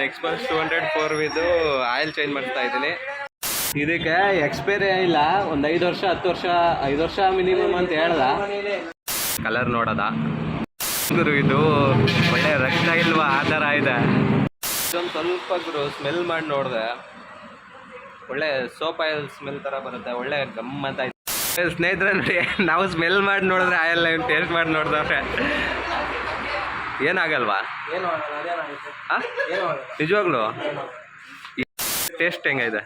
ಎಕ್ಸ್ಪಲ್ಸ್ 204 ಇದು oil change ಮಾಡ್ತಾ ಇದ್ದೀನಿ. ಇದಕ್ಕೆ ಎಕ್ಸ್ಪೈರಿ ಇಲ್ಲ, ಒಂದು 5 ವರ್ಷ 10 ವರ್ಷ 5 ವರ್ಷ ಮಿನಿಮಮ್ ಅಂತ ಹೇಳ್ದ. ಕಲರ್ ನೋಡೋದ ಗುರು, ಇದು ಒಳ್ಳೆ ರಕ್ತ ಇಲ್ವಾ ಆ ಥರ ಇದೆ. ಇದೊಂದು ಸ್ವಲ್ಪ ಗುರು ಸ್ಮೆಲ್ ಮಾಡಿ ನೋಡಿದೆ, ಒಳ್ಳೆ ಸೋಪ್ ಆಯಿಲ್ ಸ್ಮೆಲ್ ಥರ ಬರುತ್ತೆ, ಒಳ್ಳೆ ಗಮ್ಮಂತ ಇದೆ. ಸ್ನೇಹಿತರೆ ನೋಡಿ, ನಾವು ಸ್ಮೆಲ್ ಮಾಡಿ ನೋಡಿದ್ರೆ ಆಯಿಲ್ ಟೇಸ್ಟ್ ಮಾಡಿ ನೋಡಿದವ್ರೆ ಏನಾಗಲ್ವಾ? ನಿಜವಾಗ್ಲು ಟೇಸ್ಟ್ ಹೆಂಗೈತೆ?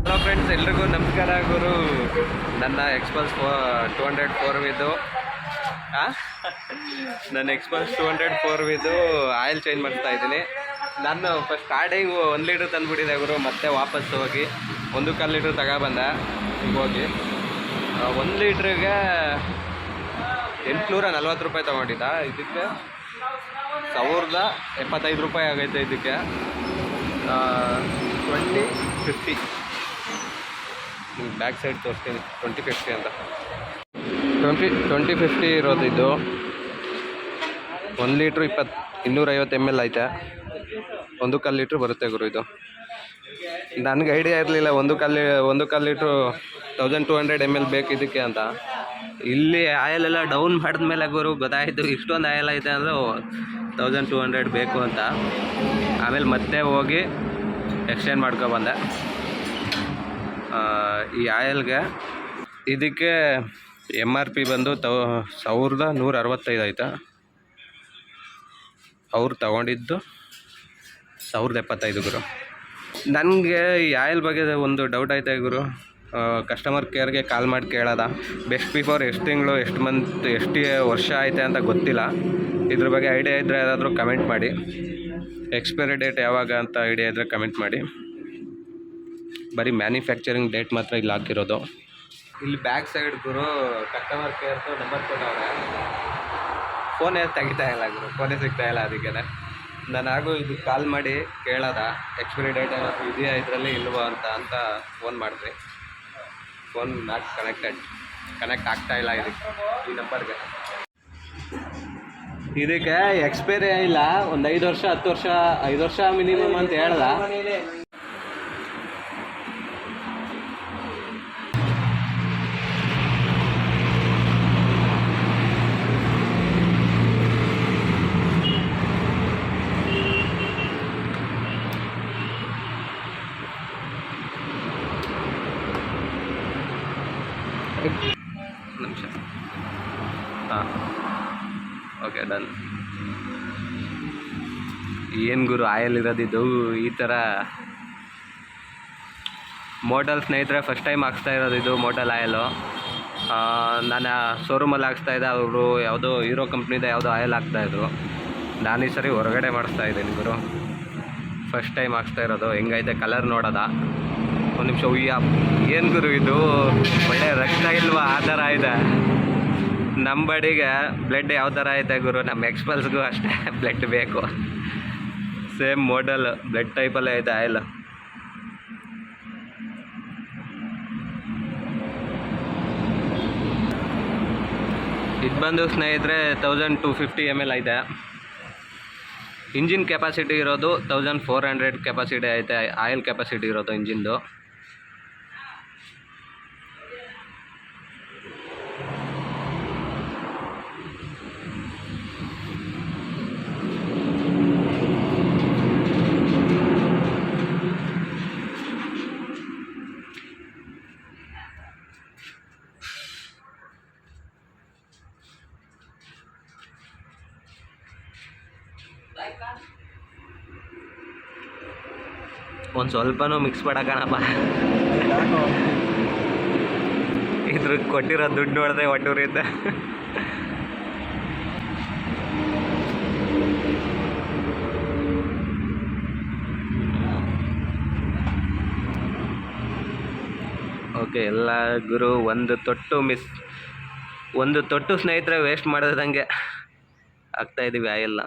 ಹಲೋ ಫ್ರೆಂಡ್ಸ್, ಎಲ್ರಿಗೂ ನಮಸ್ಕಾರ ಗುರು. ನನ್ನ ಎಕ್ಸ್ಪಲ್ಸ್ 204 ಇದು ನನ್ನ ಎಕ್ಸ್ಪಲ್ಸ್ 204 ಇದು ಆಯಿಲ್ ಚೇಂಜ್ ಮಾಡ್ತಾ ಇದ್ದೀನಿ. ನಾನು ಫಸ್ಟ್ ಸ್ಟಾರ್ಟಿಂಗ್ 1 ಲೀಟ್ರ್ ತಂದುಬಿಟ್ಟಿದ್ದೆ ಗುರು, ಮತ್ತೆ ವಾಪಸ್ ಹೋಗಿ 1.25 ಲೀಟ್ರ್ ತಗೊಬಂದೆ. ಹೋಗಿ 1 ಲೀಟ್ರಿಗೆ 840 ರೂಪಾಯಿ ತೊಗೊಂಡಿದ್ದ. ಇದಕ್ಕೆ 1075 ರೂಪಾಯಿ ಆಗೈತೆ. ಇದಕ್ಕೆ 2050 ಬ್ಯಾಕ್ ಸೈಡ್ ತೋರಿಸ್ತೀನಿ, 2050 ಅಂತ 2050 ಇರೋದು. ಇದು 1 ಲೀಟ್ರ್ 250 ml ಐತೆ. 1.25 ಲೀಟ್ರ್ ಬರುತ್ತೆ ಗುರು. ಇದು ನನಗೆ ಐಡಿಯಾ ಇರಲಿಲ್ಲ 1.25 ಲೀಟ್ರು 1200 ml ಬೇಕು ಇದಕ್ಕೆ ಅಂತ. ಇಲ್ಲಿ ಆಯಿಲ್ ಎಲ್ಲ ಡೌನ್ ಮಾಡಿದ್ಮೇಲೆ ಗುರು ಗೊತ್ತಾಯಿತು ಇಷ್ಟೊಂದು ಆಯಿಲ್ ಐತೆ ಅಂದರೆ 1200 ಬೇಕು ಅಂತ. ಆಮೇಲೆ ಮತ್ತೆ ಹೋಗಿ ಎಕ್ಸ್ಚೇಂಜ್ ಮಾಡ್ಕೊಬಂದೆ ಈ ಆಯಿಲ್ಗೆ. ಇದಕ್ಕೆ MRP ಬಂದು 1165 ಆಯಿತಾ. ಅವ್ರು ತಗೊಂಡಿದ್ದು 1075 ಗುರು. ನನಗೆ ಈ ಆಯಿಲ್ ಬಗ್ಗೆ ಒಂದು ಡೌಟ್ ಐತೆ ಗುರು. ಕಸ್ಟಮರ್ ಕೇರ್ಗೆ ಕಾಲ್ ಮಾಡಿ ಕೇಳೋದ, ಬೆಸ್ಟ್ ಬಿಫೋರ್ ಎಷ್ಟು ತಿಂಗಳು ಎಷ್ಟು ಮಂತ್ ಎಷ್ಟು ವರ್ಷ ಐತೆ ಅಂತ ಗೊತ್ತಿಲ್ಲ. ಇದ್ರ ಬಗ್ಗೆ ಐಡಿಯಾ ಇದ್ದರೆ ಯಾರಾದರೂ ಕಮೆಂಟ್ ಮಾಡಿ. ಎಕ್ಸ್ಪೈರಿ ಡೇಟ್ ಯಾವಾಗ ಅಂತ ಐಡಿಯಾ ಇದ್ದರೆ ಕಮೆಂಟ್ ಮಾಡಿ. ಬರೀ ಮ್ಯಾನುಫ್ಯಾಕ್ಚರಿಂಗ್ ಡೇಟ್ ಮಾತ್ರ ಇಲ್ಲಿ ಹಾಕಿರೋದು. ಇಲ್ಲಿ ಬ್ಯಾಕ್ ಸೈಡ್ ಗುರು ಕಸ್ಟಮರ್ ಕೇರ್ದು ನಂಬರ್ ಕೊಟ್ಟವ್ರೆ. ಫೋನೇ ತೆಗಿತಾ ಇಲ್ಲ ಗುರು, ಫೋನೇ ಸಿಗ್ತಾ ಇಲ್ಲ. ಅದಕ್ಕೆ ನಾನು ಇದಕ್ಕೆ ಕಾಲ್ ಮಾಡಿ ಕೇಳೋದ ಎಕ್ಸ್ಪೈರಿ ಡೇಟ್ ಏನಾದರೂ ಇದೆಯಾ ಇದರಲ್ಲಿ ಇಲ್ವಾ ಅಂತ ಫೋನ್ ಮಾಡಿದ್ರಿ. ಫೋನ್ ನಾಟ್ ಕನೆಕ್ಟ್ ಆಗ್ತಾ ಇಲ್ಲ ಇದಕ್ಕೆ, ಈ ನಂಬರ್ಗೆ. ಇದಕ್ಕೆ ಎಕ್ಸ್ಪೈರಿ ಇಲ್ಲ, ಒಂದು 5 ವರ್ಷ 10 ವರ್ಷ 5 ವರ್ಷ ಮಿನಿಮಮ್ ಅಂತ ಹೇಳ್ದ. ನಿಮಿಷ. ಹಾಂ, ಓಕೆ ಡನ್. ಏನು ಗುರು ಆಯಿಲ್ ಇರೋದಿದ್ದು ಈ ಥರ ಮೋಟಲ್. ಸ್ನೇಹಿತರೆ ಫಸ್ಟ್ ಟೈಮ್ ಹಾಕ್ಸ್ತಾ ಇರೋದು ಇದು ಮೋಟಲ್ ಆಯಿಲು. ನಾನು ಶೋರೂಮಲ್ಲಿ ಹಾಕ್ಸ್ತಾಯಿದ್ದೆ, ಅವರು ಯಾವುದೋ ಹೀರೋ ಕಂಪ್ನಿದ ಯಾವುದೋ ಆಯಿಲ್ ಹಾಕ್ತಾಯಿದ್ರು. ನಾನು ಈ ಸರಿ ಹೊರಗಡೆ ಮಾಡಿಸ್ತಾ ಇದ್ದೀನಿ ಗುರು. ಫಸ್ಟ್ ಟೈಮ್ ಹಾಕ್ಸ್ತಾ ಇರೋದು. ಹೆಂಗೈತೆ ಕಲರ್ ನೋಡೋದ? ಒಂದು ನಿಮಿಷ. ಏನು ಗುರು ಇದು ಒಳ್ಳೆ ರಕ್ತ ಇಲ್ವಾ ಆ ಥರ ಇದೆ. ನಮ್ಮ ಬಾಡಿಗೆ ಬ್ಲಡ್ ಯಾವ ಥರ ಐತೆ ಗುರು, ನಮ್ಮ ಎಕ್ಸ್ಪಲ್ಸ್ಗೂ ಅಷ್ಟೇ ಬ್ಲಡ್ ಬೇಕು. ಸೇಮ್ ಮಾಡೆಲ್ ಬ್ಲಡ್ ಟೈಪಲ್ಲೇ ಐತೆ ಆಯಿಲ್. ಇದು ಬಂದು ಸ್ನೇಹಿತರೆ 1250 ml ಐತೆ. ಇಂಜಿನ್ ಕೆಪಾಸಿಟಿ ಇರೋದು 1400 ಕೆಪಾಸಿಟಿ ಐತೆ. ಆಯಿಲ್ ಕೆಪಾಸಿಟಿ ಇರೋದು ಇಂಜಿನ್ದು. ಒಂದು ಸ್ವಲ್ಪನೂ ಮಿಕ್ಸ್ ಮಾಡೋಕ್ಕಣಪ್ಪ. ಇದ್ರ ಕೊಟ್ಟಿರೋ ದುಡ್ಡು ನೋಡಿದ್ರೆ ಒಟ್ಟೂರಿಂದ. ಓಕೆ ಎಲ್ಲ ಗುರು. ಒಂದು ತೊಟ್ಟು ಸ್ನೇಹಿತರೆ ವೇಸ್ಟ್ ಮಾಡೋದಂಗೆ ಆಗ್ತಾಯಿದ್ದೀವಿ ಆಯಿಲ್ನ.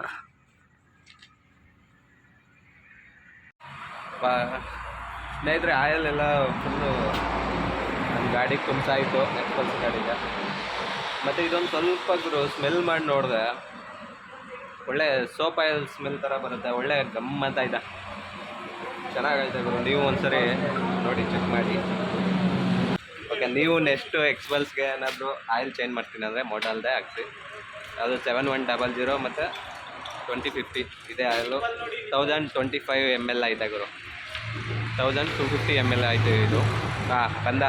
ಸ್ನೇಹಿತರೆ ಆಯಿಲ್ ಎಲ್ಲ ಫುಲ್ಲು ನಮ್ಮ ಗಾಡಿಗೆ ತುಂಬಿಸಾಯಿತು, ಎಕ್ಸ್ಪಲ್ಸ್ ಗಾಡಿಗೆ. ಮತ್ತು ಇದೊಂದು ಸ್ವಲ್ಪ ಗುರು ಸ್ಮೆಲ್ ಮಾಡಿ ನೋಡಿದೆ, ಒಳ್ಳೆ ಸೋಪ್ ಆಯಿಲ್ ಸ್ಮೆಲ್ ಥರ ಬರುತ್ತೆ, ಒಳ್ಳೆ ಗಮ್ ಅಂತ ಇದೆ, ಚೆನ್ನಾಗೈತೆ ಗುರು. ನೀವು ಒಂದ್ಸರಿ ನೋಡಿ ಚೆಕ್ ಮಾಡಿ. ಓಕೆ, ನೀವು ನೆಕ್ಸ್ಟು ಎಕ್ಸ್ಪಲ್ಸ್ಗೆ ಏನಾದರೂ ಆಯಿಲ್ ಚೇಂಜ್ ಮಾಡ್ತೀನಿ ಅಂದರೆ ಮೋಟಲ್ದೇ ಹಾಕ್ಸಿ. ಅದು 7100 ಮತ್ತು 2050 ಇದೇ ಆಯಿಲು. 1025 ml ಐತೆ ಗುರು, 1250 ml ಆಯಿತು ಇದು. ಹಾಂ ಬಂದ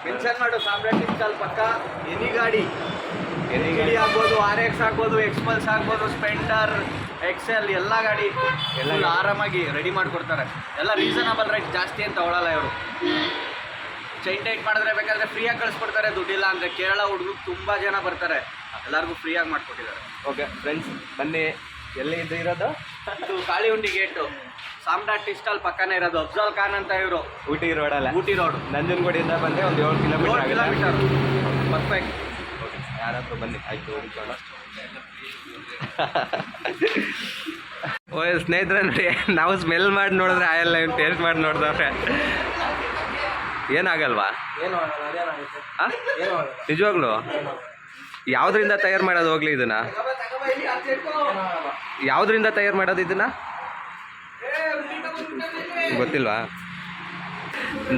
ಮೆನ್ಷನ್ ಮಾಡು ಸಾಮ್ರಾಟ್ ಇನ್ಸ್ಟಾಲ್ ಪಕ್ಕ. ಎನಿ ಗಾಡಿ ಆಗ್ಬೋದು, RX ಆಗ್ಬೋದು, ಎಕ್ಸ್ಪಲ್ಸ್ ಆಗ್ಬೋದು, ಸ್ಪೆಂಡರ್, ಎಕ್ಸೆಲ್ ಎಲ್ಲ ಗಾಡಿ ಎಲ್ಲ ಆರಾಮಾಗಿ ರೆಡಿ ಮಾಡಿಕೊಡ್ತಾರೆ. ಎಲ್ಲ ರೀಸನಬಲ್ ರೇಟ್, ಜಾಸ್ತಿ ಅಂತ ತಗೊಳ್ಳಲ್ಲ ಇವರು. ಚೈನ್ ಟೈಟ್ ಮಾಡಿದ್ರೆ ಬೇಕಾದರೆ ಫ್ರೀಯಾಗಿ ಕಳಿಸ್ಕೊಡ್ತಾರೆ, ದುಡ್ಡಿಲ್ಲ ಅಂದರೆ. ಕೇರಳ ಹುಡುಗರು ತುಂಬ ಜನ ಬರ್ತಾರೆ, ಎಲ್ಲರಿಗೂ ಫ್ರೀಯಾಗಿ ಮಾಡಿಕೊಟ್ಟಿದ್ದಾರೆ. ಓಕೆ ಫ್ರೆಂಡ್ಸ್, ಬನ್ನಿ. ಎಲ್ಲಿ ಇದು ಇರೋದು? ಇದು ಕಾಳಿಹುಂಡಿ ಗೇಟು, ಸಾಮ್ರಾಟ್ ಇನ್ಸ್ಟಾಲ್ ಪಕ್ಕನೇ ಇರೋದು. ಅಫ್ಜಲ್ ಖಾನ್ ಅಂತ ಇವರು, ಊಟಿ ರೋಡಲ್ಲ, ಊಟಿ ರೋಡ್, ನಂಜನಗೂಡಿಂದ ಬಂದರೆ ಒಂದು 7 ಕಿಲೋಮೀಟರ್. ಪರ್ಫೆಕ್ಟ್. ಯಾರಾದರೂ ಬನ್ನಿ, ಆಯಿತು ಹುಡುಕೋಣ. ಓ ಸ್ನೇಹಿತರೆ ನೋಡಿ, ನಾವು ಸ್ಮೆಲ್ ಮಾಡಿ ನೋಡಿದ್ರೆ ಆಯಲ್ಲ, ಟೇಸ್ಟ್ ಮಾಡಿ ನೋಡಿದವ್ರೆ ಏನಾಗಲ್ವಾ? ಹಾಂ ನಿಜವಾಗ್ಲೂ? ಯಾವುದರಿಂದ ತಯಾರು ಮಾಡೋದು ಹೋಗ್ಲಿ ಇದನ್ನ? ಯಾವುದರಿಂದ ತಯಾರು ಮಾಡೋದು ಇದನ್ನ ಗೊತ್ತಿಲ್ವಾ?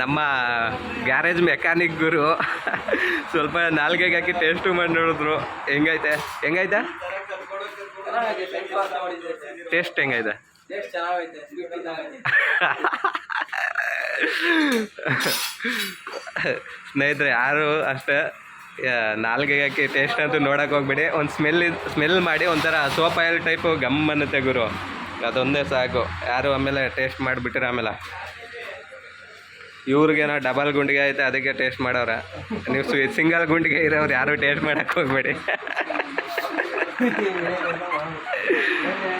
ನಮ್ಮ ಗ್ಯಾರೇಜ್ ಮೆಕ್ಯಾನಿಕ್ ಗುರು ಸ್ವಲ್ಪ ನಾಲ್ಗೆಗೆ ಹಾಕಿ ಟೇಸ್ಟು ಮಾಡಿ ನೋಡಿದ್ರು. ಹೆಂಗೈತೆ ಟೇಸ್ಟ್ ಹೆಂಗೈತೆ? ಸ್ನೇಹಿತರೆ, ಯಾರು ಅಷ್ಟೇ ನಾಲ್ಗೆಗೆ ಹಾಕಿ ಟೇಸ್ಟ್ ಅಂತೂ ನೋಡೋಕೆ ಹೋಗ್ಬೇಡಿ. ಒಂದು ಸ್ಮೆಲ್ ಮಾಡಿ ಒಂಥರ ಸೋಪ್ ಆಯಿಲ್ ಟೈಪು ಗಮ್ ಅನ್ನತ್ತೆ ಗುರು, ಅದೊಂದೇ ಸಾಕು. ಯಾರು ಆಮೇಲೆ ಟೇಸ್ಟ್ ಮಾಡಿಬಿಟ್ರೆ ಆಮೇಲೆ ಇವ್ರಿಗೇನೋ ಡಬಲ್ ಗುಂಡಿಗೆ ಐತೆ ಅದಕ್ಕೆ ಟೇಸ್ಟ್ ಮಾಡೋರ. ನೀವು ಸಿಂಗಲ್ ಗುಂಡಿಗೆ ಇರೋರು ಯಾರು ಟೇಸ್ಟ್ ಮಾಡೋಕ್ಕೆ ಹೋಗ್ಬೇಡಿ.